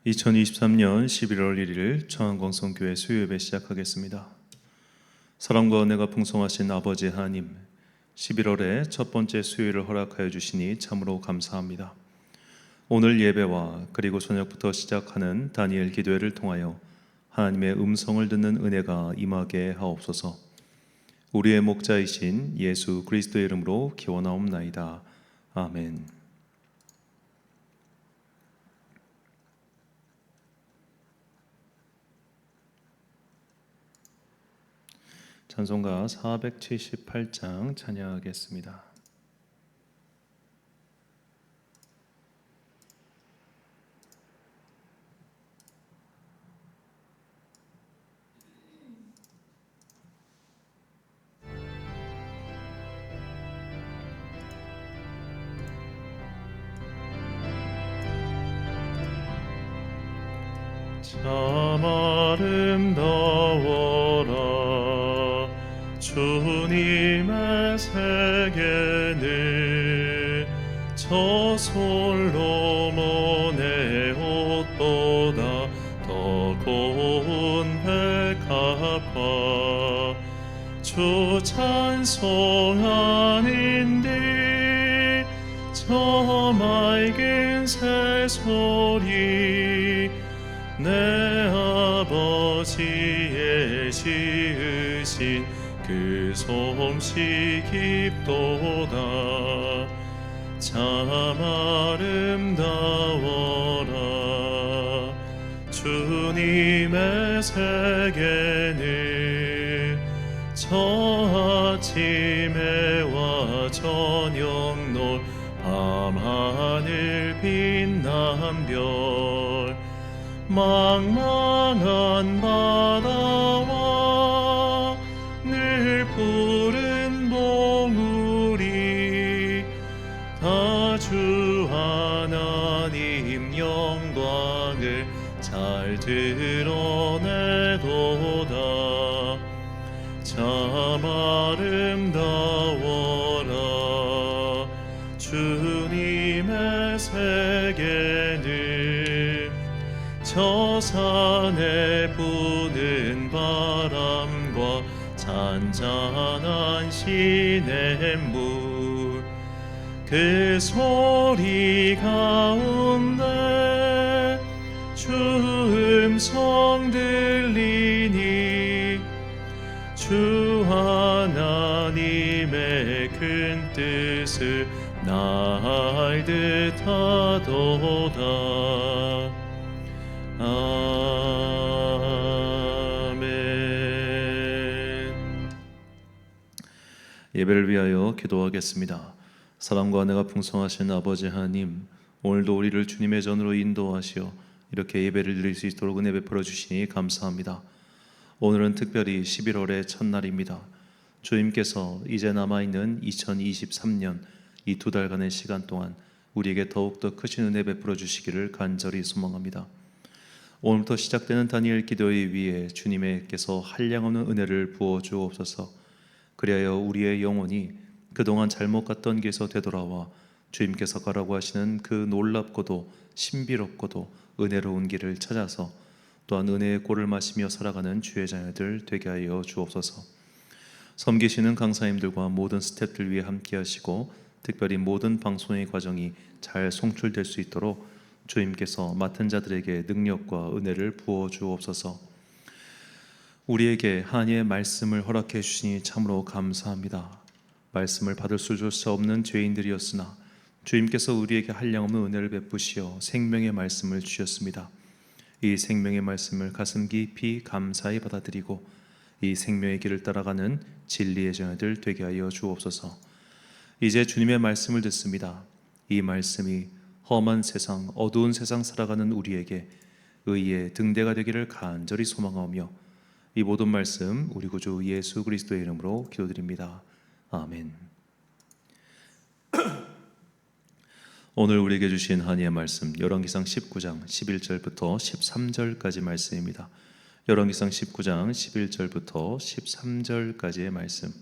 2023년 11월 1일 청안광성교회 수요예배 시작하겠습니다. 사랑과 은혜가 풍성하신 아버지 하나님, 11월의 첫 번째 수요일을 허락하여 주시니 참으로 감사합니다. 오늘 예배와 그리고 저녁부터 시작하는 다니엘 기도회를 통하여 하나님의 음성을 듣는 은혜가 임하게 하옵소서. 우리의 목자이신 예수 그리스도의 이름으로 기원하옵나이다. 아멘. 찬송가 478장 찬양하겠습니다. 참 아름다워라 주님의 세계는 저 솔로몬의 옷보다 더 고운 백합화 주 찬송하는데 저 맑은 새소리 내 아버지의 지으신 그 솜씨 깊도다. 참 아름다워라 주님의 세계는 저 아침에와 저녁노을 밤하늘 빛난 별 망망한 바다와 늘 푸른 봉우리 다 주 하나님 영광을 잘 드러내도다. 참 아름다워라 주님의 세계는 저 산에 부는 바람과 잔잔한 시냇물 그 소리 가운데 주 음성 들리니 주 하나님의 큰 뜻을 나 알 듯하도다. 아멘. 예배를 위하여 기도하겠습니다. 사랑과 은혜가 풍성하신 아버지 하나님, 오늘도 우리를 주님의 전으로 인도하시어 이렇게 예배를 드릴 수 있도록 은혜 베풀어 주시니 감사합니다. 오늘은 특별히 11월의 첫날입니다. 주님께서 이제 남아있는 2023년 이 두 달간의 시간 동안 우리에게 더욱더 크신 은혜 베풀어 주시기를 간절히 소망합니다. 오늘부터 시작되는 다니엘 기도회 위에 주님께서 한량없는 은혜를 부어 주옵소서. 그리하여 우리의 영혼이 그동안 잘못 갔던 길에서 되돌아와 주님께서 가라고 하시는 그 놀랍고도 신비롭고도 은혜로운 길을 찾아서 또한 은혜의 꼴을 마시며 살아가는 주의 자녀들 되게 하여 주옵소서. 섬기시는 강사님들과 모든 스태프들 위해 함께 하시고 특별히 모든 방송의 과정이 잘 송출될 수 있도록 주님께서 맡은 자들에게 능력과 은혜를 부어 주옵소서. 우리에게 하나님의 말씀을 허락해 주시니 참으로 감사합니다. 말씀을 받을 수 없는 죄인들이었으나 주님께서 우리에게 한량없는 은혜를 베푸시어 생명의 말씀을 주셨습니다. 이 생명의 말씀을 가슴 깊이 감사히 받아들이고 이 생명의 길을 따라가는 진리의 자녀들 되게 하여 주옵소서. 이제 주님의 말씀을 듣습니다. 이 말씀이 험한 세상, 어두운 세상 살아가는 우리에게 의의 등대가 되기를 간절히 소망하며 이 모든 말씀 우리 구주 예수 그리스도의 이름으로 기도드립니다. 아멘. 오늘 우리에게 주신 하나님의 말씀 열왕기상 19장 11절부터 13절까지 말씀입니다. 열왕기상 19장 11절부터 13절까지의 말씀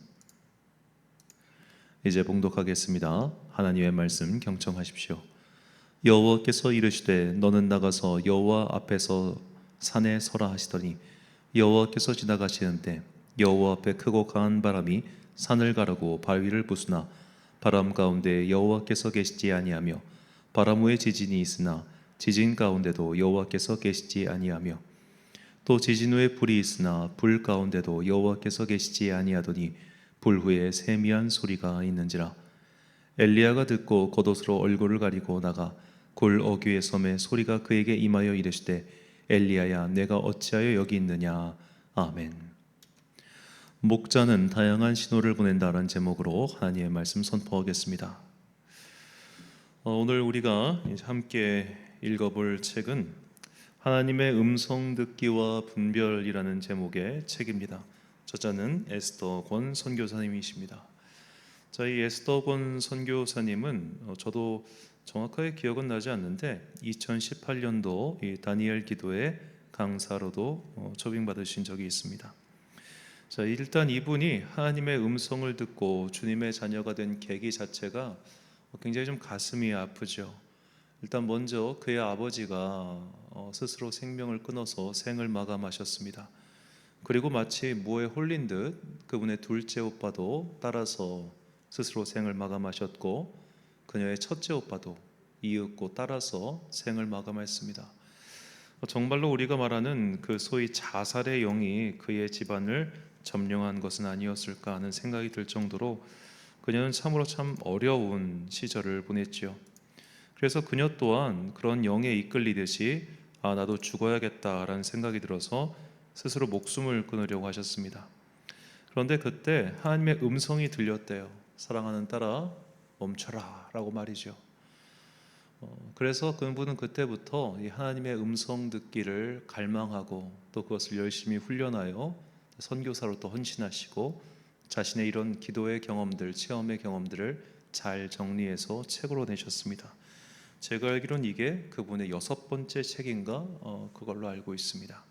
이제 봉독하겠습니다. 하나님의 말씀 경청하십시오. 여호와께서 이르시되 너는 나가서 여호와 앞에서 산에 서라 하시더니 여호와께서 지나가시는데 여호와 앞에 크고 강한 바람이 산을 가르고 바위를 부수나 바람 가운데 여호와께서 계시지 아니하며 바람 후에 지진이 있으나 지진 가운데도 여호와께서 계시지 아니하며 또 지진 후에 불이 있으나 불 가운데도 여호와께서 계시지 아니하더니 불 후에 세미한 소리가 있는지라. 엘리야가 듣고 겉옷으로 얼굴을 가리고 나가 굴 어귀의 섬에 소리가 그에게 임하여 이르시되 엘리야야 내가 어찌하여 여기 있느냐. 아멘. 목자는 다양한 신호를 보낸다라는 제목으로 하나님의 말씀 선포하겠습니다. 오늘 우리가 함께 읽어볼 책은 하나님의 음성 듣기와 분별이라는 제목의 책입니다. 저자는 에스더 권 선교사님이십니다. 저희 에스더 권 선교사님은 저도 정확하게 기억은 나지 않는데 2018년도 이 다니엘 기도의 강사로도 초빙받으신 적이 있습니다. 자, 일단 이분이 하나님의 음성을 듣고 주님의 자녀가 된 계기 자체가 굉장히 좀 가슴이 아프죠. 일단 먼저 그의 아버지가 스스로 생명을 끊어서 생을 마감하셨습니다. 그리고 마치 무에 홀린 듯 그분의 둘째 오빠도 따라서 스스로 생을 마감하셨고 그녀의 첫째 오빠도 이윽고 따라서 생을 마감했습니다. 정말로 우리가 말하는 그 소위 자살의 영이 그의 집안을 점령한 것은 아니었을까 하는 생각이 들 정도로 그녀는 참으로 참 어려운 시절을 보냈죠. 그래서 그녀 또한 그런 영에 이끌리듯이 나도 죽어야겠다라는 생각이 들어서 스스로 목숨을 끊으려고 하셨습니다. 그런데 그때 하나님의 음성이 들렸대요. 사랑하는 딸아 멈춰라 라고 말이죠. 그래서 그분은 그때부터 이 하나님의 음성 듣기를 갈망하고 또 그것을 열심히 훈련하여 선교사로 또 헌신하시고 자신의 이런 기도의 경험들, 체험의 경험들을 잘 정리해서 책으로 내셨습니다. 제가 알기로는 이게 그분의 6번째 책인가 그걸로 알고 있습니다.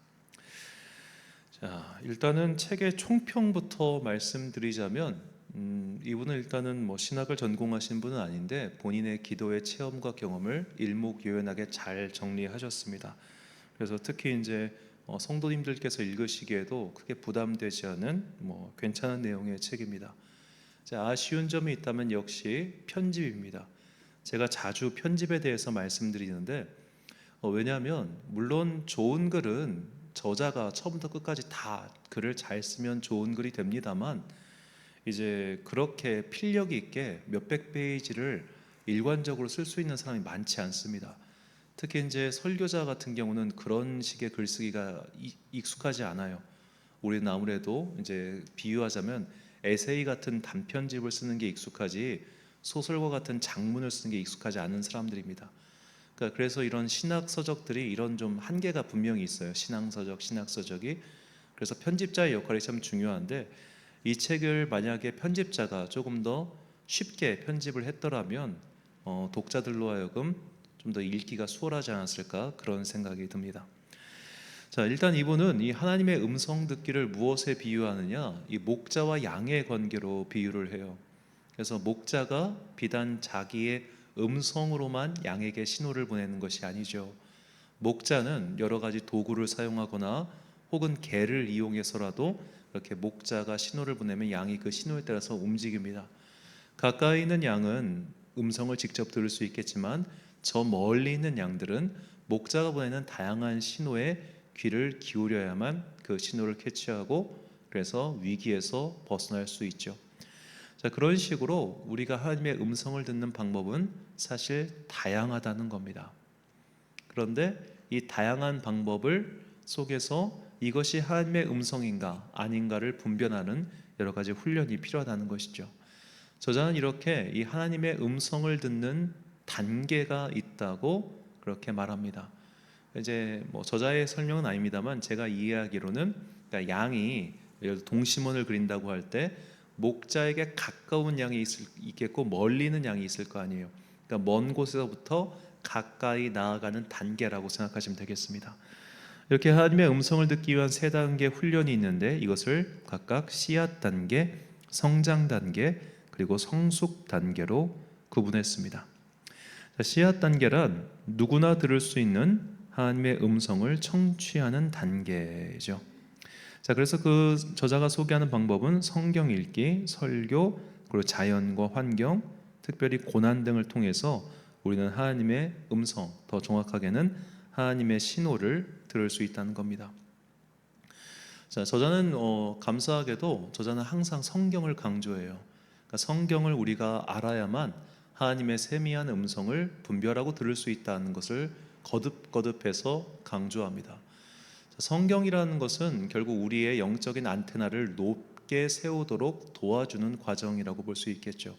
자, 일단은 책의 총평부터 말씀드리자면 이분은 일단은 신학을 전공하신 분은 아닌데 본인의 기도의 체험과 경험을 일목요연하게 잘 정리하셨습니다. 그래서 특히 이제 성도님들께서 읽으시기에도 크게 부담되지 않은 괜찮은 내용의 책입니다. 자, 아쉬운 점이 있다면 역시 편집입니다. 제가 자주 편집에 대해서 말씀드리는데 왜냐하면 물론 좋은 글은 저자가 처음부터 끝까지 다 글을 잘 쓰면 좋은 글이 됩니다만 이제 그렇게 필력 있게 몇백 페이지를 일관적으로 쓸 수 있는 사람이 많지 않습니다. 특히 이제 설교자 같은 경우는 그런 식의 글쓰기가 익숙하지 않아요. 우리는 아무래도 이제 비유하자면 에세이 같은 단편집을 쓰는 게 익숙하지 소설과 같은 장문을 쓰는 게 익숙하지 않은 사람들입니다. 그러니까 그래서 이런 신학 서적들이 이런 좀 한계가 분명히 있어요. 신앙 서적, 신학 서적이. 그래서 편집자의 역할이 참 중요한데 이 책을 만약에 편집자가 조금 더 쉽게 편집을 했더라면 독자들로 하여금 좀 더 읽기가 수월하지 않았을까 그런 생각이 듭니다. 자, 일단 이분은 이 하나님의 음성 듣기를 무엇에 비유하느냐, 이 목자와 양의 관계로 비유를 해요. 그래서 목자가 비단 자기의 음성으로만 양에게 신호를 보내는 것이 아니죠. 목자는 여러 가지 도구를 사용하거나 혹은 개를 이용해서라도 이렇게 목자가 신호를 보내면 양이 그 신호에 따라서 움직입니다. 가까이 있는 양은 음성을 직접 들을 수 있겠지만 저 멀리 있는 양들은 목자가 보내는 다양한 신호에 귀를 기울여야만 그 신호를 캐치하고 그래서 위기에서 벗어날 수 있죠. 자, 그런 식으로 우리가 하나님의 음성을 듣는 방법은 사실 다양하다는 겁니다. 그런데 이 다양한 방법을 속에서 이것이 하나님의 음성인가 아닌가를 분별하는 여러 가지 훈련이 필요하다는 것이죠. 저자는 이렇게 이 하나님의 음성을 듣는 단계가 있다고 그렇게 말합니다. 이제 저자의 설명은 아닙니다만 제가 이해하기로는 그러니까 양이 동심원을 그린다고 할 때 목자에게 가까운 양이 있겠고 멀리 있는 양이 있을 거 아니에요. 그러니까 먼 곳에서부터 가까이 나아가는 단계라고 생각하시면 되겠습니다. 이렇게 하나님의 음성을 듣기 위한 3단계 훈련이 있는데 이것을 각각 씨앗 단계, 성장 단계, 그리고 성숙 단계로 구분했습니다. 자, 씨앗 단계란 누구나 들을 수 있는 하나님의 음성을 청취하는 단계죠. 자, 그래서 그 저자가 소개하는 방법은 성경 읽기, 설교, 그리고 자연과 환경, 특별히 고난 등을 통해서 우리는 하나님의 음성, 더 정확하게는 하나님의 신호를 들을 수 있다는 겁니다. 자, 저자는 감사하게도 저자는 항상 성경을 강조해요. 그러니까 성경을 우리가 알아야만 하나님의 세미한 음성을 분별하고 들을 수 있다는 것을 거듭거듭해서 강조합니다. 자, 성경이라는 것은 결국 우리의 영적인 안테나를 높게 세우도록 도와주는 과정이라고 볼 수 있겠죠.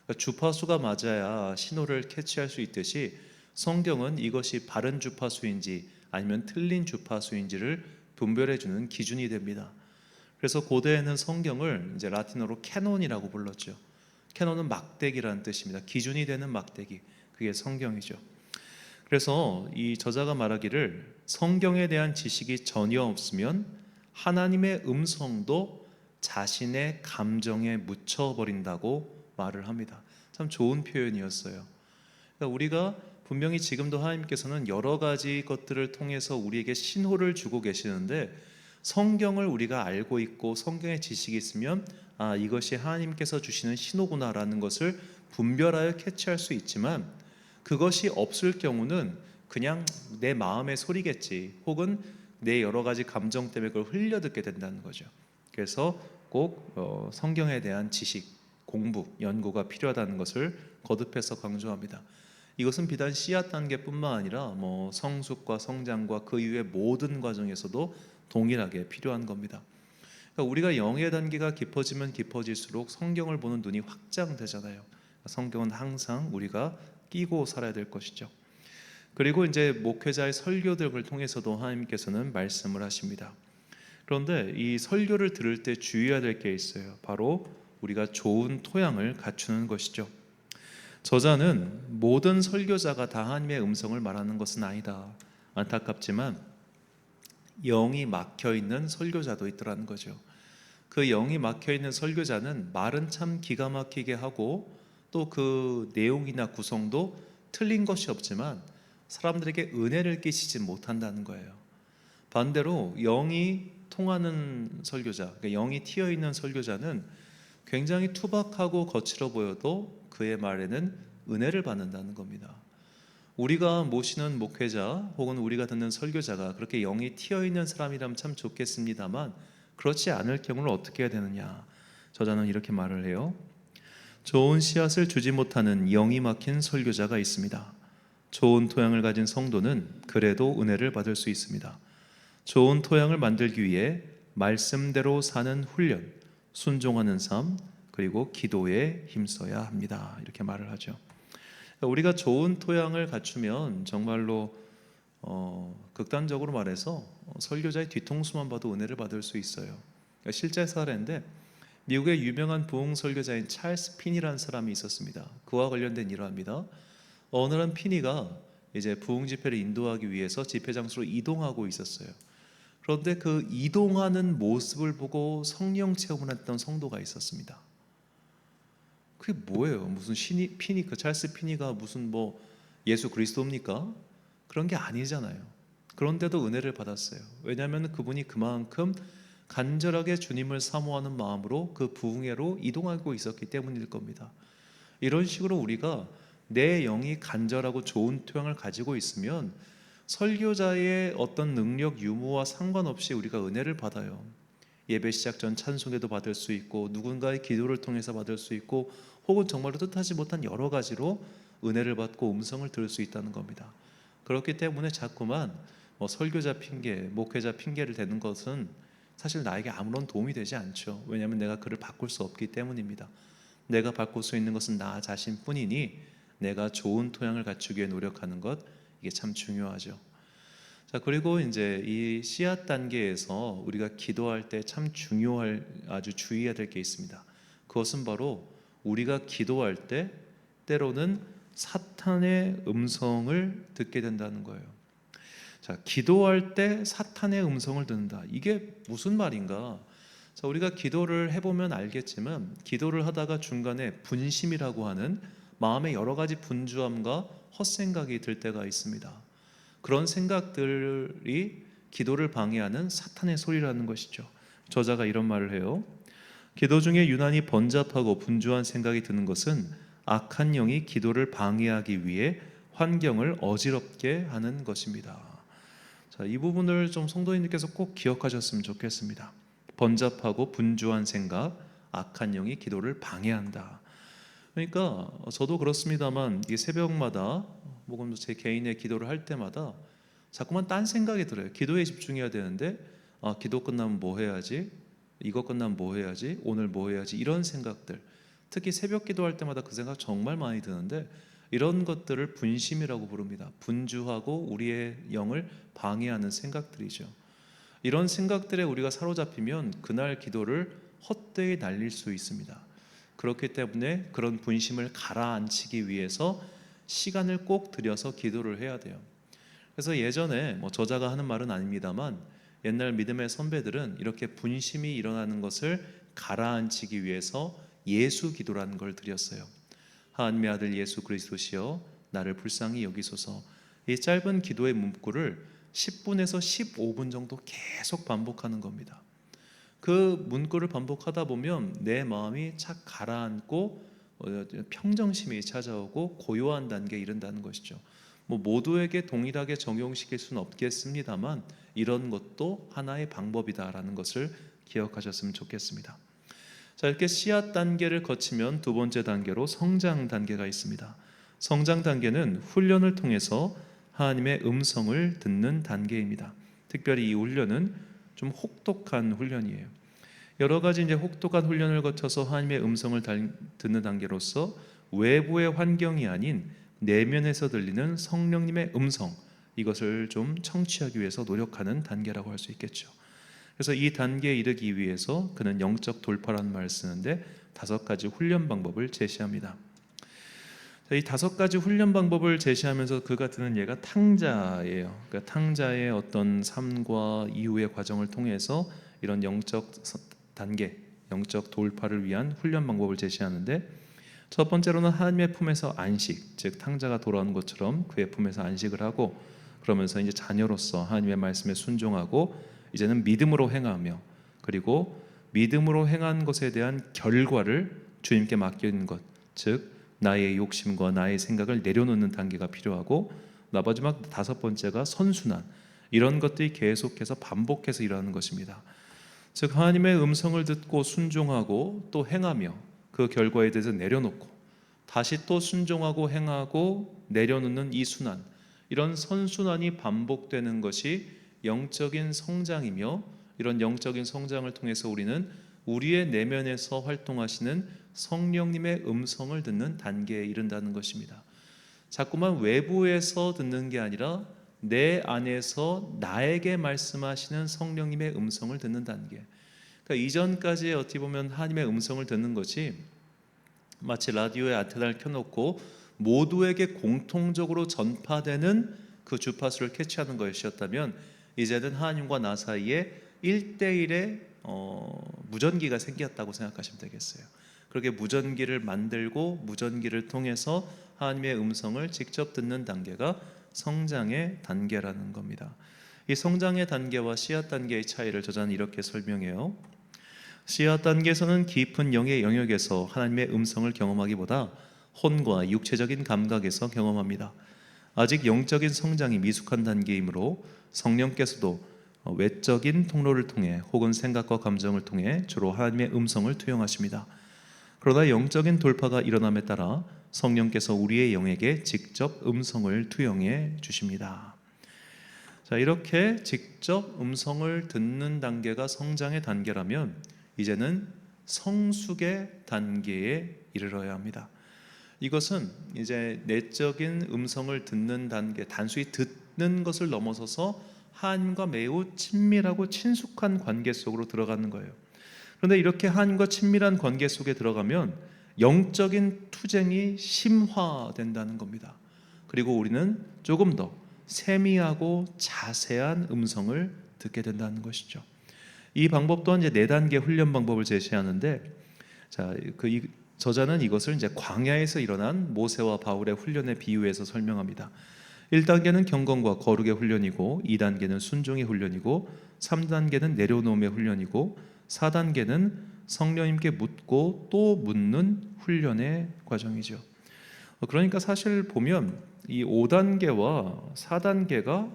그러니까 주파수가 맞아야 신호를 캐치할 수 있듯이 성경은 이것이 바른 주파수인지 아니면 틀린 주파수인지를 분별해주는 기준이 됩니다. 그래서 고대에는 성경을 이제 라틴어로 캐논이라고 불렀죠. 캐논은 막대기라는 뜻입니다. 기준이 되는 막대기, 그게 성경이죠. 그래서 이 저자가 말하기를 성경에 대한 지식이 전혀 없으면 하나님의 음성도 자신의 감정에 묻혀버린다고 말을 합니다. 참 좋은 표현이었어요. 그러니까 우리가 분명히 지금도 하나님께서는 여러 가지 것들을 통해서 우리에게 신호를 주고 계시는데 성경을 우리가 알고 있고 성경의 지식이 있으면 아, 이것이 하나님께서 주시는 신호구나라는 것을 분별하여 캐치할 수 있지만 그것이 없을 경우는 그냥 내 마음의 소리겠지 혹은 내 여러 가지 감정 때문에 그걸 흘려듣게 된다는 거죠. 그래서 꼭 성경에 대한 지식, 공부, 연구가 필요하다는 것을 거듭해서 강조합니다. 이것은 비단 씨앗 단계뿐만 아니라 성숙과 성장과 그 이후의 모든 과정에서도 동일하게 필요한 겁니다. 그러니까 우리가 영의 단계가 깊어지면 깊어질수록 성경을 보는 눈이 확장되잖아요. 성경은 항상 우리가 끼고 살아야 될 것이죠. 그리고 이제 목회자의 설교 등을 통해서도 하나님께서는 말씀을 하십니다. 그런데 이 설교를 들을 때 주의해야 될 게 있어요. 바로 우리가 좋은 토양을 갖추는 것이죠. 저자는 모든 설교자가 다 하나님의 음성을 말하는 것은 아니다. 안타깝지만 영이 막혀 있는 설교자도 있더라는 거죠. 그 영이 막혀 있는 설교자는 말은 참 기가 막히게 하고 또 그 내용이나 구성도 틀린 것이 없지만 사람들에게 은혜를 끼치지 못한다는 거예요. 반대로 영이 통하는 설교자, 그러니까 영이 튀어 있는 설교자는 굉장히 투박하고 거칠어 보여도 그의 말에는 은혜를 받는다는 겁니다. 우리가 모시는 목회자 혹은 우리가 듣는 설교자가 그렇게 영이 튀어 있는 사람이라면 참 좋겠습니다만 그렇지 않을 경우는 어떻게 해야 되느냐? 저자는 이렇게 말을 해요. 좋은 씨앗을 주지 못하는 영이 막힌 설교자가 있습니다. 좋은 토양을 가진 성도는 그래도 은혜를 받을 수 있습니다. 좋은 토양을 만들기 위해 말씀대로 사는 훈련, 순종하는 삶, 그리고 기도에 힘써야 합니다. 이렇게 말을 하죠. 우리가 좋은 토양을 갖추면 정말로 극단적으로 말해서 설교자의 뒤통수만 봐도 은혜를 받을 수 있어요. 그러니까 실제 사례인데 미국의 유명한 부흥 설교자인 찰스 피니라는 사람이 있었습니다. 그와 관련된 일화입니다. 어느 날 피니가 이제 부흥 집회를 인도하기 위해서 집회 장소로 이동하고 있었어요. 그런데 그 이동하는 모습을 보고 성령 체험을 했던 성도가 있었습니다. 그게 뭐예요? 무슨 피니, 그 찰스 피니가 무슨 예수 그리스도입니까? 그런 게 아니잖아요. 그런데도 은혜를 받았어요. 왜냐하면 그분이 그만큼 간절하게 주님을 사모하는 마음으로 그 부흥회로 이동하고 있었기 때문일 겁니다. 이런 식으로 우리가 내 영이 간절하고 좋은 토양을 가지고 있으면 설교자의 어떤 능력 유무와 상관없이 우리가 은혜를 받아요. 예배 시작 전 찬송에도 받을 수 있고 누군가의 기도를 통해서 받을 수 있고 혹은 정말로 뜻하지 못한 여러 가지로 은혜를 받고 음성을 들을 수 있다는 겁니다. 그렇기 때문에 자꾸만 설교자 핑계, 목회자 핑계를 대는 것은 사실 나에게 아무런 도움이 되지 않죠. 왜냐하면 내가 그를 바꿀 수 없기 때문입니다. 내가 바꿀 수 있는 것은 나 자신뿐이니 내가 좋은 토양을 갖추기 위해 노력하는 것, 이게 참 중요하죠. 자, 그리고 이제 이 씨앗 단계에서 우리가 기도할 때 참 중요할, 아주 주의해야 될 게 있습니다. 그것은 바로 우리가 기도할 때 때로는 사탄의 음성을 듣게 된다는 거예요. 자, 기도할 때 사탄의 음성을 듣는다. 이게 무슨 말인가? 자, 우리가 기도를 해보면 알겠지만 기도를 하다가 중간에 분심이라고 하는 마음에 여러 가지 분주함과 헛생각이 들 때가 있습니다. 그런 생각들이 기도를 방해하는 사탄의 소리라는 것이죠. 저자가 이런 말을 해요. 기도 중에 유난히 번잡하고 분주한 생각이 드는 것은 악한 영이 기도를 방해하기 위해 환경을 어지럽게 하는 것입니다. 자, 이 부분을 좀 성도님께서 꼭 기억하셨으면 좋겠습니다. 번잡하고 분주한 생각, 악한 영이 기도를 방해한다. 그러니까 저도 그렇습니다만 이게 새벽마다 혹은 제 개인의 기도를 할 때마다 자꾸만 딴 생각이 들어요. 기도에 집중해야 되는데 기도 끝나면 뭐 해야지? 이거 끝나면 뭐 해야지? 오늘 뭐 해야지? 이런 생각들. 특히 새벽 기도할 때마다 그 생각 정말 많이 드는데 이런 것들을 분심이라고 부릅니다. 분주하고 우리의 영을 방해하는 생각들이죠. 이런 생각들에 우리가 사로잡히면 그날 기도를 헛되이 날릴 수 있습니다. 그렇기 때문에 그런 분심을 가라앉히기 위해서 시간을 꼭 들여서 기도를 해야 돼요. 그래서 예전에 저자가 하는 말은 아닙니다만 옛날 믿음의 선배들은 이렇게 분심이 일어나는 것을 가라앉히기 위해서 예수 기도라는 걸 드렸어요. 하나님의 아들 예수 그리스도시여 나를 불쌍히 여기소서. 이 짧은 기도의 문구를 10분에서 15분 정도 계속 반복하는 겁니다. 그 문구를 반복하다 보면 내 마음이 착 가라앉고 평정심이 찾아오고 고요한 단계에 이른다는 것이죠. 모두에게 동일하게 적용시킬 수는 없겠습니다만 이런 것도 하나의 방법이다라는 것을 기억하셨으면 좋겠습니다. 자, 이렇게 씨앗 단계를 거치면 두 번째 단계로 성장 단계가 있습니다. 성장 단계는 훈련을 통해서 하나님의 음성을 듣는 단계입니다. 특별히 이 훈련은 좀 혹독한 훈련이에요. 여러 가지 혹독한 훈련을 거쳐서 하나님의 음성을 듣는 단계로서 외부의 환경이 아닌 내면에서 들리는 성령님의 음성, 이것을 좀 청취하기 위해서 노력하는 단계라고 할 수 있겠죠. 그래서 이 단계에 이르기 위해서 그는 영적 돌파라는 말을 쓰는데 5가지 훈련 방법을 제시합니다. 이 5가지 훈련 방법을 제시하면서 그가 드는 예가 탕자예요. 그러니까 탕자의 어떤 삶과 이후의 과정을 통해서 이런 영적 단계, 영적 돌파를 위한 훈련 방법을 제시하는데 첫 번째로는 하나님의 품에서 안식, 즉 탕자가 돌아오는 것처럼 그의 품에서 안식을 하고 그러면서 이제 자녀로서 하나님의 말씀에 순종하고 이제는 믿음으로 행하며 그리고 믿음으로 행한 것에 대한 결과를 주님께 맡기는 것, 즉 나의 욕심과 나의 생각을 내려놓는 단계가 필요하고 마지막 5번째가 선순환, 이런 것들이 계속해서 반복해서 일어나는 것입니다. 즉 하나님의 음성을 듣고 순종하고 또 행하며 그 결과에 대해서 내려놓고 다시 또 순종하고 행하고 내려놓는 이 순환, 이런 선순환이 반복되는 것이 영적인 성장이며 이런 영적인 성장을 통해서 우리는 우리의 내면에서 활동하시는 성령님의 음성을 듣는 단계에 이른다는 것입니다. 자꾸만 외부에서 듣는 게 아니라 내 안에서 나에게 말씀하시는 성령님의 음성을 듣는 단계. 그러니까 이전까지 어떻게 보면 하나님의 음성을 듣는 것이 마치 라디오에 안테나를 켜놓고 모두에게 공통적으로 전파되는 그 주파수를 캐치하는 것이었다면 이제는 하나님과 나 사이에 1대1의 무전기가 생겼다고 생각하시면 되겠어요. 그렇게 무전기를 만들고 무전기를 통해서 하나님의 음성을 직접 듣는 단계가 성장의 단계라는 겁니다. 이 성장의 단계와 씨앗 단계의 차이를 저자는 이렇게 설명해요. 씨앗 단계에서는 깊은 영의 영역에서 하나님의 음성을 경험하기보다 혼과 육체적인 감각에서 경험합니다. 아직 영적인 성장이 미숙한 단계이므로 성령께서도 외적인 통로를 통해 혹은 생각과 감정을 통해 주로 하나님의 음성을 투영하십니다. 그러나 영적인 돌파가 일어남에 따라 성령께서 우리의 영에게 직접 음성을 투영해 주십니다. 자, 이렇게 직접 음성을 듣는 단계가 성장의 단계라면 이제는 성숙의 단계에 이르러야 합니다. 이것은 이제 내적인 음성을 듣는 단계, 단순히 듣는 것을 넘어서서 하나님과 매우 친밀하고 친숙한 관계 속으로 들어가는 거예요. 그런데 이렇게 하나님과 친밀한 관계 속에 들어가면 영적인 투쟁이 심화된다는 겁니다. 그리고 우리는 조금 더 세미하고 자세한 음성을 듣게 된다는 것이죠. 이 방법 또한 이제 4단계 훈련 방법을 제시하는데, 자, 저자는 이것을 이제 광야에서 일어난 모세와 바울의 훈련에 비유해서 설명합니다. 1단계는 경건과 거룩의 훈련이고 2단계는 순종의 훈련이고 3단계는 내려놓음의 훈련이고 4단계는 성령님께 묻고 또 묻는 훈련의 과정이죠. 그러니까 사실 보면 이 5단계와 4단계가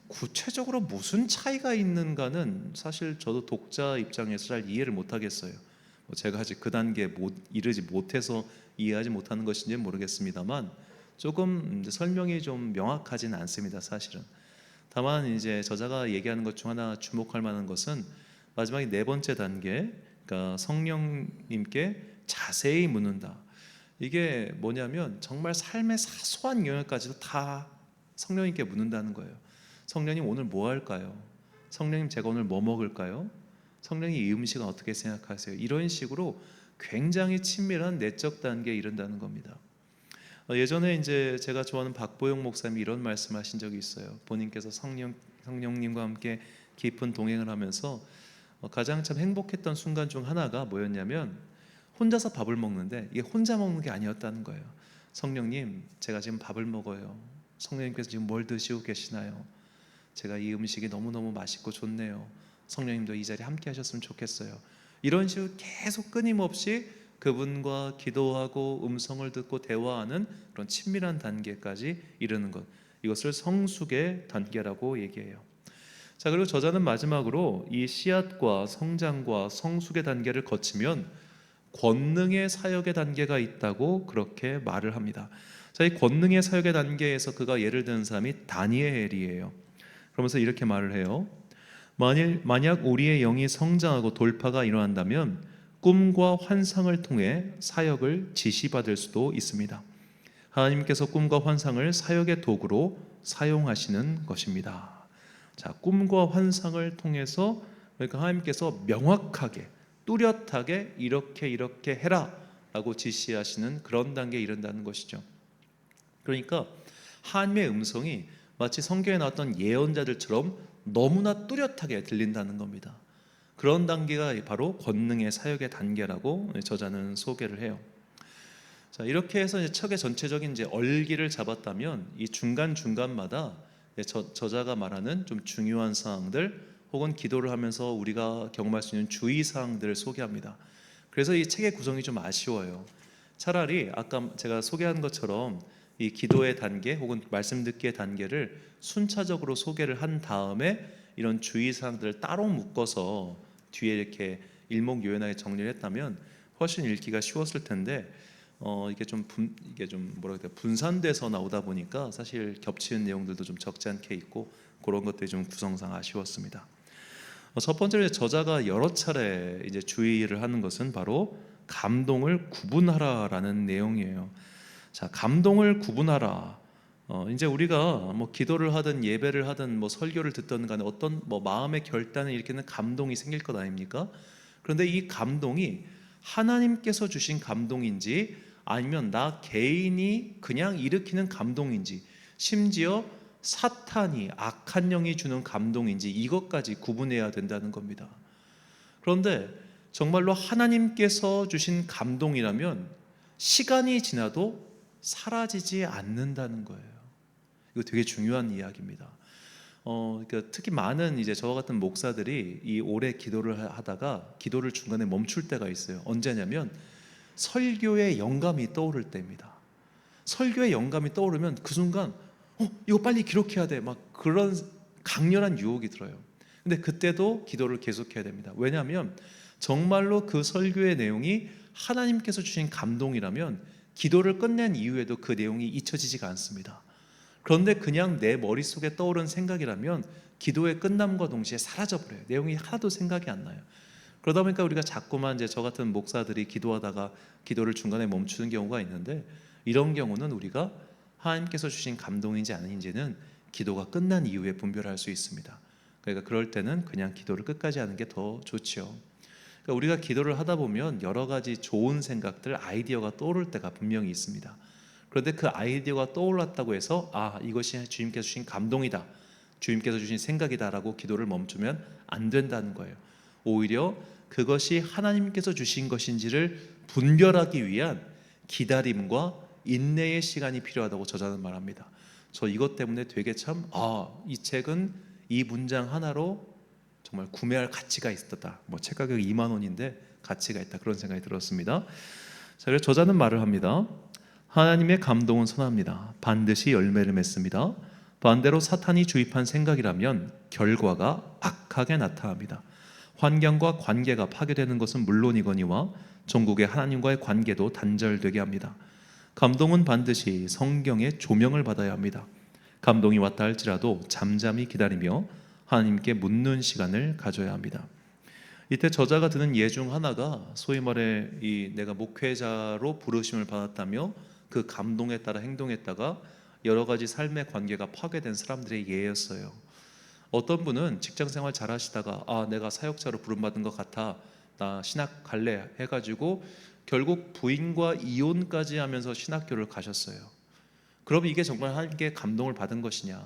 구체적으로 무슨 차이가 있는가는 사실 저도 독자 입장에서 잘 이해를 못하겠어요. 제가 아직 그 단계에 이르지 못해서 이해하지 못하는 것인지 모르겠습니다만 조금 설명이 좀 명확하지는 않습니다. 사실은. 다만 이제 저자가 얘기하는 것 중 하나 주목할 만한 것은 마지막에 네 번째 단계, 그러니까 성령님께 자세히 묻는다. 이게 뭐냐면 정말 삶의 사소한 영역까지도 다 성령님께 묻는다는 거예요. 성령님 오늘 뭐 할까요? 성령님 제가 오늘 뭐 먹을까요? 성령님 이 음식은 어떻게 생각하세요? 이런 식으로 굉장히 친밀한 내적 단계에 이른다는 겁니다. 예전에 이제 제가 좋아하는 박보영 목사님이 이런 말씀하신 적이 있어요. 본인께서 성령님과 함께 깊은 동행을 하면서 가장 참 행복했던 순간 중 하나가 뭐였냐면 혼자서 밥을 먹는데 이게 혼자 먹는 게 아니었다는 거예요. 성령님, 제가 지금 밥을 먹어요. 성령님께서 지금 뭘 드시고 계시나요? 제가 이 음식이 너무너무 맛있고 좋네요. 성령님도 이 자리에 함께 하셨으면 좋겠어요. 이런 식으로 계속 끊임없이 그분과 기도하고 음성을 듣고 대화하는 그런 친밀한 단계까지 이르는 것, 이것을 성숙의 단계라고 얘기해요. 자, 그리고 저자는 마지막으로 이 씨앗과 성장과 성숙의 단계를 거치면 권능의 사역의 단계가 있다고 그렇게 말을 합니다. 자, 이 권능의 사역의 단계에서 그가 예를 드는 사람이 다니엘이에요. 그러면서 이렇게 말을 해요. 만약 우리의 영이 성장하고 돌파가 일어난다면 꿈과 환상을 통해 사역을 지시받을 수도 있습니다. 하나님께서 꿈과 환상을 사역의 도구로 사용하시는 것입니다. 자, 꿈과 환상을 통해서 그러니까 하나님께서 명확하게 뚜렷하게 이렇게 해라 라고 지시하시는 그런 단계에 이른다는 것이죠. 그러니까 하나님의 음성이 마치 성경에 나왔던 예언자들처럼 너무나 뚜렷하게 들린다는 겁니다. 그런 단계가 바로 권능의 사역의 단계라고 저자는 소개를 해요. 자, 이렇게 해서 이제 척의 전체적인 이제 얼기를 잡았다면 이 중간 중간마다 저자가 말하는 좀 중요한 사항들 혹은 기도를 하면서 우리가 경험할 수 있는 주의 사항들을 소개합니다. 그래서 이 책의 구성이 좀 아쉬워요. 차라리 아까 제가 소개한 것처럼 이 기도의 단계 혹은 말씀 듣기의 단계를 순차적으로 소개를 한 다음에 이런 주의 사항들을 따로 묶어서 뒤에 이렇게 일목요연하게 정리를 했다면 훨씬 읽기가 쉬웠을 텐데 이게 좀 뭐라 그래야 분산돼서 나오다 보니까 사실 겹치는 내용들도 좀 적지 않게 있고 그런 것들이 좀 구성상 아쉬웠습니다. 첫 번째로 저자가 여러 차례 이제 주의를 하는 것은 바로 감동을 구분하라라는 내용이에요. 자, 감동을 구분하라. 이제 우리가 뭐 기도를 하든 예배를 하든 뭐 설교를 듣든 간에 어떤 뭐 마음의 결단을 일으키는 감동이 생길 것 아닙니까? 그런데 이 감동이 하나님께서 주신 감동인지 아니면 나 개인이 그냥 일으키는 감동인지 심지어 사탄이 악한 영이 주는 감동인지 이것까지 구분해야 된다는 겁니다. 그런데 정말로 하나님께서 주신 감동이라면 시간이 지나도 사라지지 않는다는 거예요. 이거 되게 중요한 이야기입니다. 그러니까 특히 많은 이제 저와 같은 목사들이 이 오래 기도를 하다가 기도를 중간에 멈출 때가 있어요. 언제냐면 설교의 영감이 떠오를 때입니다. 설교의 영감이 떠오르면 그 순간 이거 빨리 기록해야 돼. 막 그런 강렬한 유혹이 들어요. 근데 그때도 기도를 계속해야 됩니다. 왜냐하면 정말로 그 설교의 내용이 하나님께서 주신 감동이라면 기도를 끝낸 이후에도 그 내용이 잊혀지지가 않습니다. 그런데 그냥 내 머릿속에 떠오른 생각이라면 기도의 끝남과 동시에 사라져버려요. 내용이 하나도 생각이 안 나요. 그러다 보니까 우리가 자꾸만 이제 저 같은 목사들이 기도하다가 기도를 중간에 멈추는 경우가 있는데 이런 경우는 우리가 하나님께서 주신 감동인지 아닌지는 기도가 끝난 이후에 분별할 수 있습니다. 그러니까 그럴 때는 그냥 기도를 끝까지 하는 게 더 좋죠. 그러니까 우리가 기도를 하다 보면 여러 가지 좋은 생각들, 아이디어가 떠오를 때가 분명히 있습니다. 그런데 그 아이디어가 떠올랐다고 해서 이것이 주님께서 주신 감동이다, 주님께서 주신 생각이다 라고 기도를 멈추면 안 된다는 거예요. 오히려 그것이 하나님께서 주신 것인지를 분별하기 위한 기다림과 인내의 시간이 필요하다고 저자는 말합니다. 저 이것 때문에 되게 참 이 책은 이 문장 하나로 정말 구매할 가치가 있었다. 뭐 책 가격이 2만 원인데 가치가 있다, 그런 생각이 들었습니다. 자, 그래서 저자는 말을 합니다. 하나님의 감동은 선합니다. 반드시 열매를 맺습니다. 반대로 사탄이 주입한 생각이라면 결과가 악하게 나타납니다. 환경과 관계가 파괴되는 것은 물론이거니와 전국의 하나님과의 관계도 단절되게 합니다. 감동은 반드시 성경의 조명을 받아야 합니다. 감동이 왔다 할지라도 잠잠히 기다리며 하나님께 묻는 시간을 가져야 합니다. 이때 저자가 드는 예 중 하나가 소위 말해 내가 목회자로 부르심을 받았다며 그 감동에 따라 행동했다가 여러 가지 삶의 관계가 파괴된 사람들의 예였어요. 어떤 분은 직장생활 잘 하시다가 내가 사역자로 부름받은 것 같아, 나 신학 갈래 해가지고 결국 부인과 이혼까지 하면서 신학교를 가셨어요. 그럼 이게 정말 하나님께 감동을 받은 것이냐?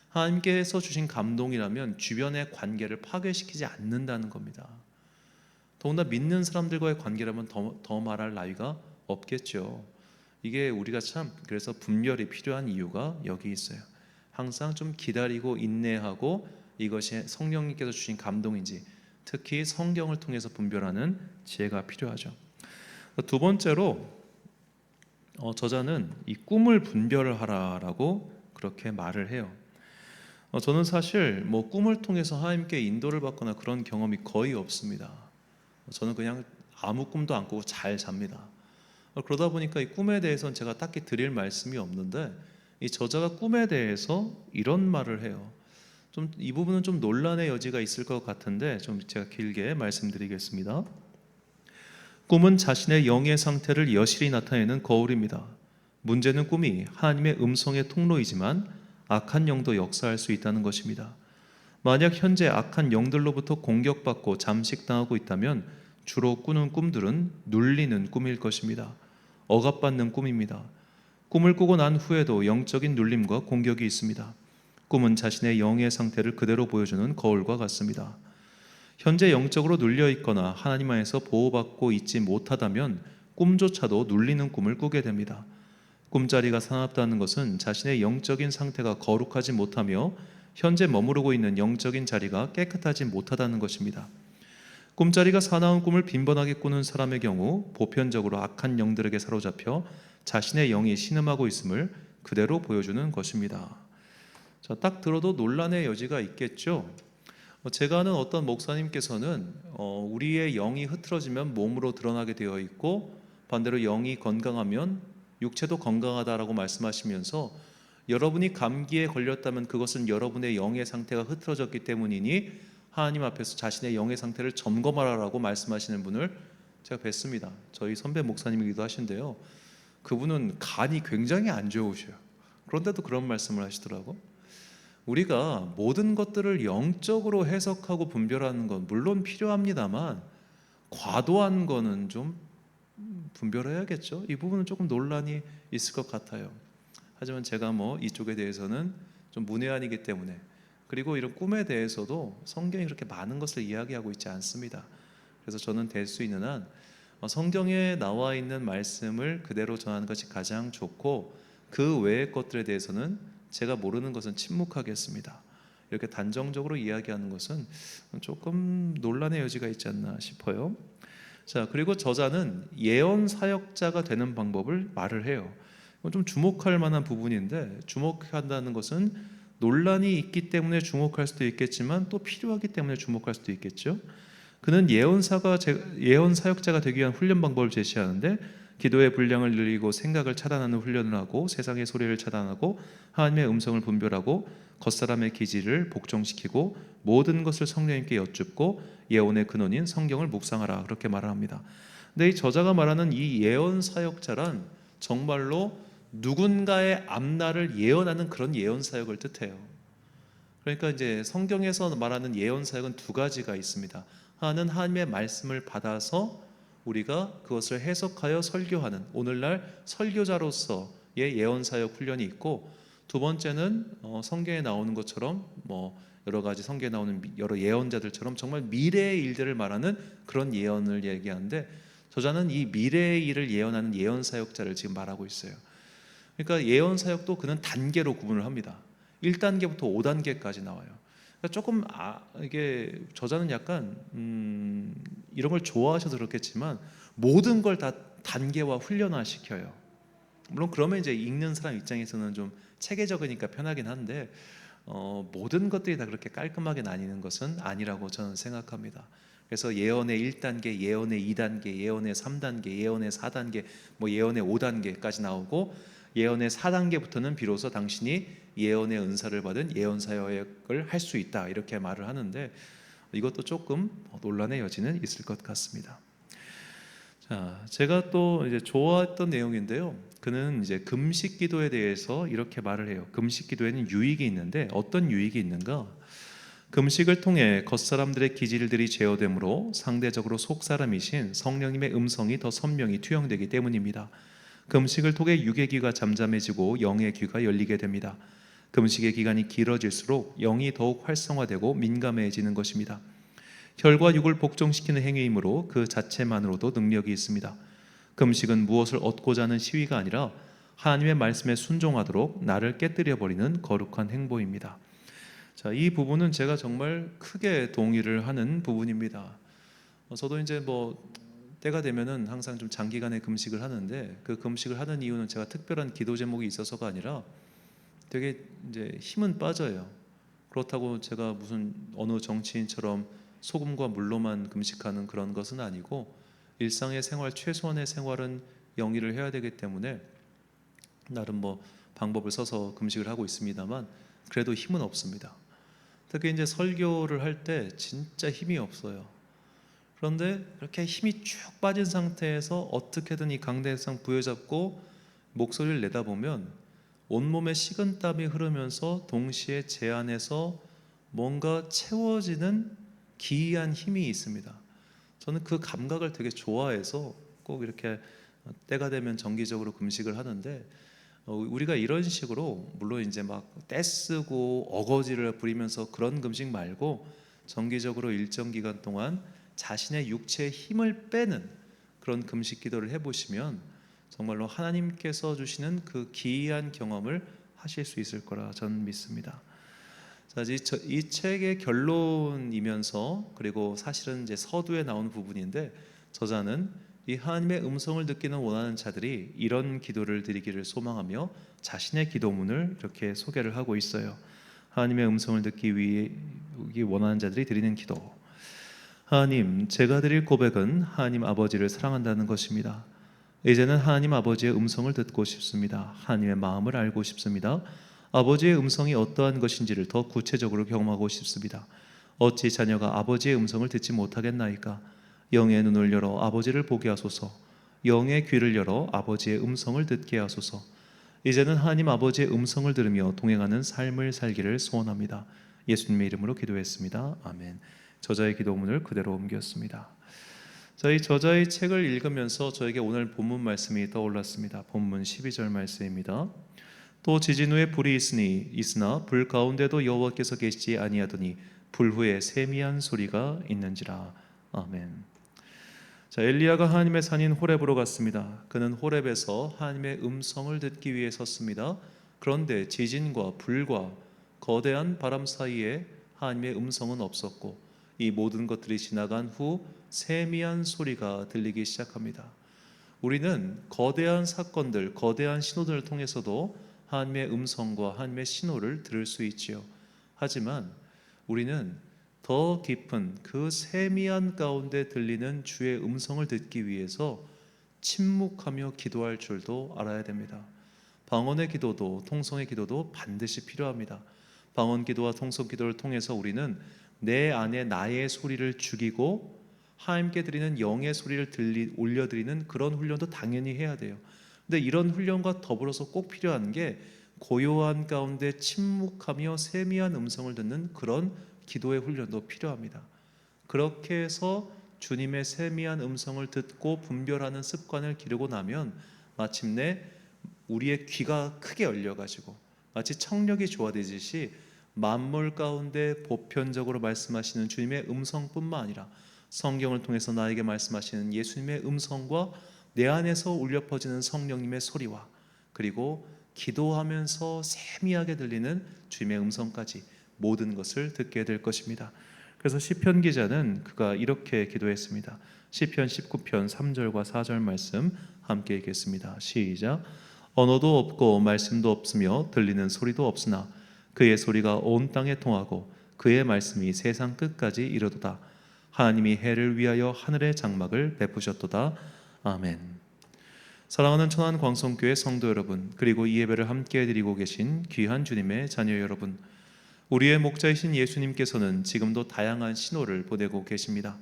하나님께서 주신 감동이라면 주변의 관계를 파괴시키지 않는다는 겁니다. 더군다나 믿는 사람들과의 관계라면 더 말할 나위가 없겠죠. 이게 우리가 참 그래서 분별이 필요한 이유가 여기 있어요. 항상 좀 기다리고 인내하고 이것이 성령님께서 주신 감동인지 특히 성경을 통해서 분별하는 지혜가 필요하죠. 두 번째로 저자는 이 꿈을 분별하라라고 그렇게 말을 해요. 저는 사실 꿈을 통해서 하나님께 인도를 받거나 그런 경험이 거의 없습니다. 저는 그냥 아무 꿈도 안 꾸고 잘 잡니다. 그러다 보니까 이 꿈에 대해서는 제가 딱히 드릴 말씀이 없는데, 이 저자가 꿈에 대해서 이런 말을 해요. 좀 이 부분은 좀 논란의 여지가 있을 것 같은데 좀 제가 길게 말씀드리겠습니다. 꿈은 자신의 영의 상태를 여실히 나타내는 거울입니다. 문제는 꿈이 하나님의 음성의 통로이지만 악한 영도 역사할 수 있다는 것입니다. 만약 현재 악한 영들로부터 공격받고 잠식당하고 있다면 주로 꾸는 꿈들은 눌리는 꿈일 것입니다. 억압받는 꿈입니다. 꿈을 꾸고 난 후에도 영적인 눌림과 공격이 있습니다. 꿈은 자신의 영의 상태를 그대로 보여주는 거울과 같습니다. 현재 영적으로 눌려 있거나 하나님 안에서 보호받고 있지 못하다면 꿈조차도 눌리는 꿈을 꾸게 됩니다. 꿈자리가 사납다는 것은 자신의 영적인 상태가 거룩하지 못하며 현재 머무르고 있는 영적인 자리가 깨끗하지 못하다는 것입니다. 꿈자리가 사나운 꿈을 빈번하게 꾸는 사람의 경우 보편적으로 악한 영들에게 사로잡혀 자신의 영이 신음하고 있음을 그대로 보여주는 것입니다. 자, 딱 들어도 논란의 여지가 있겠죠. 제가 아는 어떤 목사님께서는 우리의 영이 흐트러지면 몸으로 드러나게 되어 있고 반대로 영이 건강하면 육체도 건강하다라고 말씀하시면서 여러분이 감기에 걸렸다면 그것은 여러분의 영의 상태가 흐트러졌기 때문이니 하나님 앞에서 자신의 영의 상태를 점검하라고 말씀하시는 분을 제가 뵀습니다. 저희 선배 목사님이기도 하신데요. 그분은 간이 굉장히 안 좋으셔요. 그런데도 그런 말씀을 하시더라고. 우리가 모든 것들을 영적으로 해석하고 분별하는 건 물론 필요합니다만 과도한 거는 좀 분별해야겠죠. 이 부분은 조금 논란이 있을 것 같아요. 하지만 제가 이쪽에 대해서는 좀 문외한이기 때문에, 그리고 이런 꿈에 대해서도 성경이 그렇게 많은 것을 이야기하고 있지 않습니다. 그래서 저는 될 수 있는 한 성경에 나와 있는 말씀을 그대로 전하는 것이 가장 좋고 그 외의 것들에 대해서는 제가 모르는 것은 침묵하겠습니다. 이렇게 단정적으로 이야기하는 것은 조금 논란의 여지가 있지 않나 싶어요. 자, 그리고 저자는 예언 사역자가 되는 방법을 말을 해요. 이건 좀 주목할 만한 부분인데, 주목한다는 것은 논란이 있기 때문에 주목할 수도 있겠지만 또 필요하기 때문에 주목할 수도 있겠죠. 그는 예언 사역자가 되기 위한 훈련 방법을 제시하는데, 기도의 분량을 늘리고 생각을 차단하는 훈련을 하고 세상의 소리를 차단하고 하나님의 음성을 분별하고 겉사람의 기질을 복종시키고 모든 것을 성령님께 여쭙고 예언의 근원인 성경을 묵상하라, 그렇게 말합니다. 근데 이 저자가 말하는 이 예언 사역자란 정말로 누군가의 앞날을 예언하는 그런 예언 사역을 뜻해요. 그러니까 이제 성경에서 말하는 예언 사역은 두 가지가 있습니다. 하나는 하나님의 말씀을 받아서 우리가 그것을 해석하여 설교하는 오늘날 설교자로서의 예언 사역 훈련이 있고, 두 번째는 성경에 나오는 것처럼 뭐 여러 가지 성경에 나오는 여러 예언자들처럼 정말 미래의 일들을 말하는 그런 예언을 얘기하는데, 저자는 이 미래의 일을 예언하는 예언 사역자를 지금 말하고 있어요. 그러니까 예언 사역도 그는 단계로 구분을 합니다. 1단계부터 5단계까지 나와요. 그러니까 조금 이게 저자는 약간 이런 걸 좋아하셔서 그렇겠지만 모든 걸 다 단계화 훈련화 시켜요. 물론 그러면 이제 읽는 사람 입장에서는 좀 체계적이니까 편하긴 한데 모든 것들이 다 그렇게 깔끔하게 나뉘는 것은 아니라고 저는 생각합니다. 그래서 예언의 1단계, 예언의 2단계, 예언의 3단계, 예언의 4단계, 뭐 예언의 5단계까지 나오고, 예언의 4단계부터는 비로소 당신이 예언의 은사를 받은 예언 사역을 할 수 있다, 이렇게 말을 하는데, 이것도 조금 논란의 여지는 있을 것 같습니다. 자, 제가 또 이제 좋아했던 내용인데요. 그는 이제 금식 기도에 대해서 이렇게 말을 해요. 금식 기도에는 유익이 있는데 어떤 유익이 있는가? 금식을 통해 겉사람들의 기질들이 제어되므로 상대적으로 속사람이신 성령님의 음성이 더 선명히 투영되기 때문입니다. 금식을 통해 육의 귀가 잠잠해지고 영의 귀가 열리게 됩니다. 금식의 기간이 길어질수록 영이 더욱 활성화되고 민감해지는 것입니다. 혈과 육을 복종시키는 행위이므로 그 자체만으로도 능력이 있습니다. 금식은 무엇을 얻고자 하는 시위가 아니라 하나님의 말씀에 순종하도록 나를 깨뜨려 버리는 거룩한 행보입니다. 자, 이 부분은 제가 정말 크게 동의를 하는 부분입니다. 저도 이제 뭐 때가 되면은 항상 좀 장기간의 금식을 하는데, 그 금식을 하는 이유는 제가 특별한 기도 제목이 있어서가 아니라 되게 이제 힘은 빠져요. 그렇다고 제가 무슨 어느 정치인처럼 소금과 물로만 금식하는 그런 것은 아니고, 일상의 생활, 최소한의 생활은 영위를 해야 되기 때문에 나름 뭐 방법을 써서 금식을 하고 있습니다만, 그래도 힘은 없습니다. 특히 이제 설교를 할 때 진짜 힘이 없어요. 그런데 이렇게 힘이 쭉 빠진 상태에서 어떻게든 이 강대상 부여잡고 목소리를 내다보면 온몸에 식은땀이 흐르면서 동시에 제 안에서 뭔가 채워지는 기이한 힘이 있습니다. 저는 그 감각을 되게 좋아해서 꼭 이렇게 때가 되면 정기적으로 금식을 하는데, 우리가 이런 식으로 물론 이제 막 떼쓰고 어거지를 부리면서 그런 금식 말고, 정기적으로 일정 기간 동안 자신의 육체의 힘을 빼는 그런 금식 기도를 해보시면 정말로 하나님께서 주시는 그 기이한 경험을 하실 수 있을 거라 저는 믿습니다. 자, 이 책의 결론이면서, 그리고 사실은 이제 서두에 나온 부분인데, 저자는 이 하나님의 음성을 듣기는 원하는 자들이 이런 기도를 드리기를 소망하며 자신의 기도문을 이렇게 소개를 하고 있어요. 하나님의 음성을 듣기 위해 원하는 자들이 드리는 기도. 하나님, 제가 드릴 고백은 하나님 아버지를 사랑한다는 것입니다. 이제는 하나님 아버지의 음성을 듣고 싶습니다. 하나님의 마음을 알고 싶습니다. 아버지의 음성이 어떠한 것인지를 더 구체적으로 경험하고 싶습니다. 어찌 자녀가 아버지의 음성을 듣지 못하겠나이까? 영의 눈을 열어 아버지를 보게 하소서. 영의 귀를 열어 아버지의 음성을 듣게 하소서. 이제는 하나님 아버지의 음성을 들으며 동행하는 삶을 살기를 소원합니다. 예수님의 이름으로 기도했습니다. 아멘. 저자의 기도문을 그대로 옮겼습니다. 저희 저자의 책을 읽으면서 저에게 오늘 본문 말씀이 떠올랐습니다. 본문 12절 말씀입니다. 또 지진 후에 불이 있으나 불 가운데도 여호와께서 계시지 아니하더니 불 후에 세미한 소리가 있는지라. 아멘. 자, 엘리야가 하나님의 산인 호렙으로 갔습니다. 그는 호렙에서 하나님의 음성을 듣기 위해 섰습니다. 그런데 지진과 불과 거대한 바람 사이에 하나님의 음성은 없었고, 이 모든 것들이 지나간 후 세미한 소리가 들리기 시작합니다. 우리는 거대한 사건들, 거대한 신호들을 통해서도 하나님의 음성과 하나님의 신호를 들을 수 있지요. 하지만 우리는 더 깊은 그 세미한 가운데 들리는 주의 음성을 듣기 위해서 침묵하며 기도할 줄도 알아야 됩니다. 방언의 기도도 통성의 기도도 반드시 필요합니다. 방언 기도와 통성 기도를 통해서 우리는 내 안에 나의 소리를 죽이고 하나님께 드리는 영의 소리를 올려드리는 그런 훈련도 당연히 해야 돼요. 근데 이런 훈련과 더불어서 꼭 필요한 게 고요한 가운데 침묵하며 세미한 음성을 듣는 그런 기도의 훈련도 필요합니다. 그렇게 해서 주님의 세미한 음성을 듣고 분별하는 습관을 기르고 나면 마침내 우리의 귀가 크게 열려가지고 마치 청력이 조화되듯이 만물 가운데 보편적으로 말씀하시는 주님의 음성뿐만 아니라 성경을 통해서 나에게 말씀하시는 예수님의 음성과 내 안에서 울려 퍼지는 성령님의 소리와 그리고 기도하면서 세미하게 들리는 주님의 음성까지 모든 것을 듣게 될 것입니다. 그래서 시편 기자는 그가 이렇게 기도했습니다. 시편 19편 3절과 4절 말씀 함께 읽겠습니다. 시작. 언어도 없고 말씀도 없으며 들리는 소리도 없으나 그의 소리가 온 땅에 통하고 그의 말씀이 세상 끝까지 이르도다. 하나님이 해를 위하여 하늘의 장막을 베푸셨도다. 아멘. 사랑하는 천안 광성교회 성도 여러분, 그리고 이 예배를 함께 드리고 계신 귀한 주님의 자녀 여러분, 우리의 목자이신 예수님께서는 지금도 다양한 신호를 보내고 계십니다.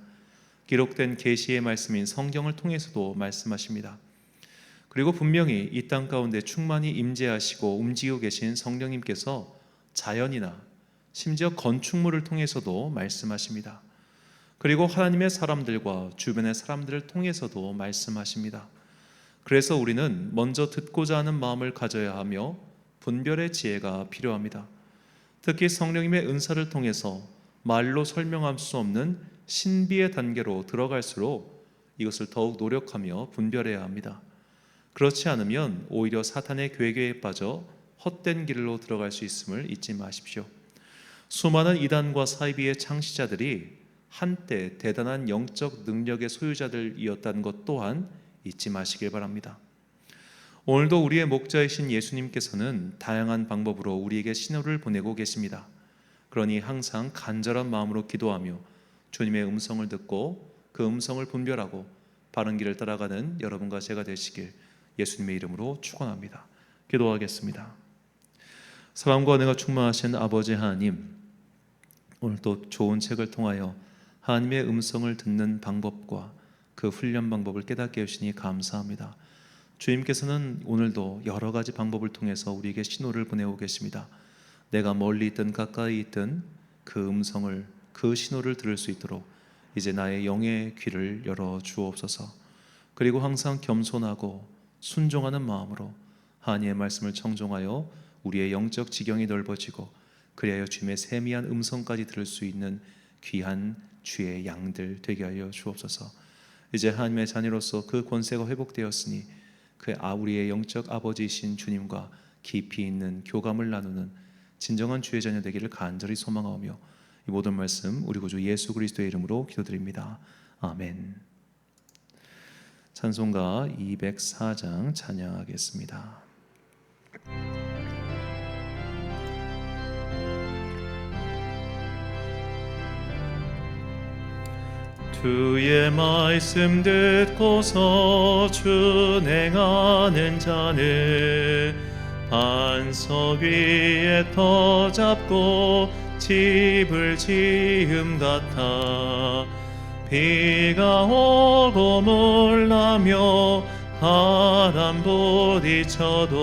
기록된 계시의 말씀인 성경을 통해서도 말씀하십니다. 그리고 분명히 이 땅 가운데 충만히 임재하시고 움직이고 계신 성령님께서 자연이나 심지어 건축물을 통해서도 말씀하십니다. 그리고 하나님의 사람들과 주변의 사람들을 통해서도 말씀하십니다. 그래서 우리는 먼저 듣고자 하는 마음을 가져야 하며 분별의 지혜가 필요합니다. 특히 성령님의 은사를 통해서 말로 설명할 수 없는 신비의 단계로 들어갈수록 이것을 더욱 노력하며 분별해야 합니다. 그렇지 않으면 오히려 사탄의 괴계에 빠져 헛된 길로 들어갈 수 있음을 잊지 마십시오. 수많은 이단과 사이비의 창시자들이 한때 대단한 영적 능력의 소유자들이었다는 것 또한 잊지 마시길 바랍니다. 오늘도 우리의 목자이신 예수님께서는 다양한 방법으로 우리에게 신호를 보내고 계십니다. 그러니 항상 간절한 마음으로 기도하며 주님의 음성을 듣고 그 음성을 분별하고 바른 길을 따라가는 여러분과 제가 되시길 예수님의 이름으로 축원합니다. 기도하겠습니다. 사랑과 은혜가 충만하신 아버지 하나님, 오늘 또 좋은 책을 통하여 하나님의 음성을 듣는 방법과 그 훈련 방법을 깨닫게 해주시니 감사합니다. 주님께서는 오늘도 여러 가지 방법을 통해서 우리에게 신호를 보내고 계십니다. 내가 멀리 있든 가까이 있든 그 음성을, 그 신호를 들을 수 있도록 이제 나의 영의 귀를 열어 주옵소서. 그리고 항상 겸손하고 순종하는 마음으로 하나님의 말씀을 청종하여 우리의 영적 지경이 넓어지고 그리하여 주님의 세미한 음성까지 들을 수 있는 귀한 주의 양들 되게 하여 주옵소서. 이제 하나님의 자녀로서 그 권세가 회복되었으니 그 우리의 영적 아버지이신 주님과 깊이 있는 교감을 나누는 진정한 주의 자녀 되기를 간절히 소망하며 이 모든 말씀 우리 구주 예수 그리스도의 이름으로 기도드립니다. 아멘. 찬송가 204장 찬양하겠습니다. 주의 말씀 듣고서 준행하는 자는 반석 위에 터 잡고 집을 지음 같아 비가 오고 물나며 바람 부딪혀도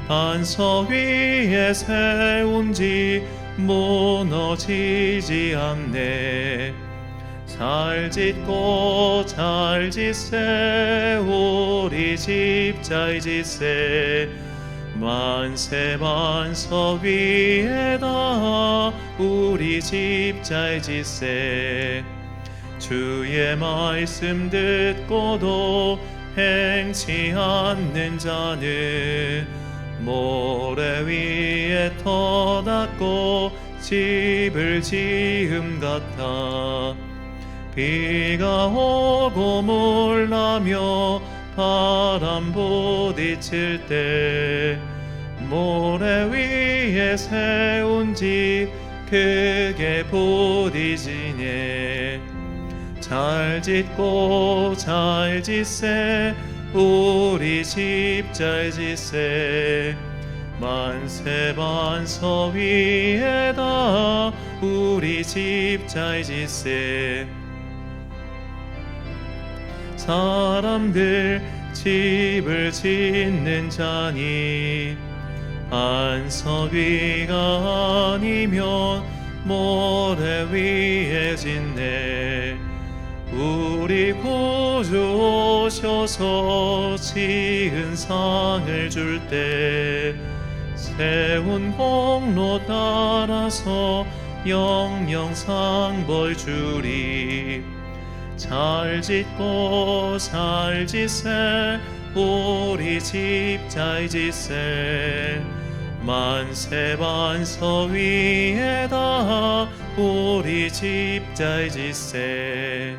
반석 위에 세운 집 무너지지 않네. 잘 짓고 잘 짓세 우리 집 잘 짓세 만세 반석 위에다 우리 집 잘 짓세 주의 말씀 듣고도 행치 않는 자는 모래 위에 터 닦고 집을 지음 같아 비가 오고 물나며 바람 부딪힐 때 모래 위에 세운 집 크게 부딪히네. 잘 짓고 잘 짓세 우리 집 잘 짓세 만세 반석 위에다 우리 집 잘 짓세 사람들 집을 짓는 자니 반석 위가 아니면 모래 위에 짓네. 우리 구주 오셔서 지은 상을 줄 때 세운 공로 따라서 영영상 벌 주리. 잘 짓고 잘 짓세 우리 집 잘 짓세. 만세 반서 위에다 우리 집 잘 짓세.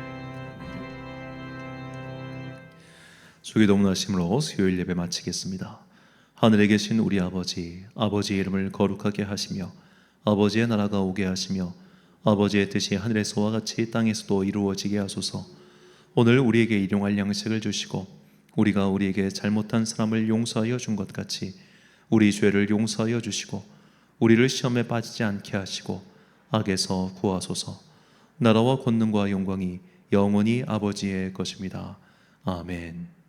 주기도문하심으로 수요일 예배 마치겠습니다. 하늘에 계신 우리 아버지, 아버지의 이름을 거룩하게 하시며 아버지의 나라가 오게 하시며 아버지의 뜻이 하늘에서와 같이 땅에서도 이루어지게 하소서. 오늘 우리에게 일용할 양식을 주시고 우리가 우리에게 잘못한 사람을 용서하여 준 것 같이 우리 죄를 용서하여 주시고 우리를 시험에 빠지지 않게 하시고 악에서 구하소서. 나라와 권능과 영광이 영원히 아버지의 것입니다. 아멘.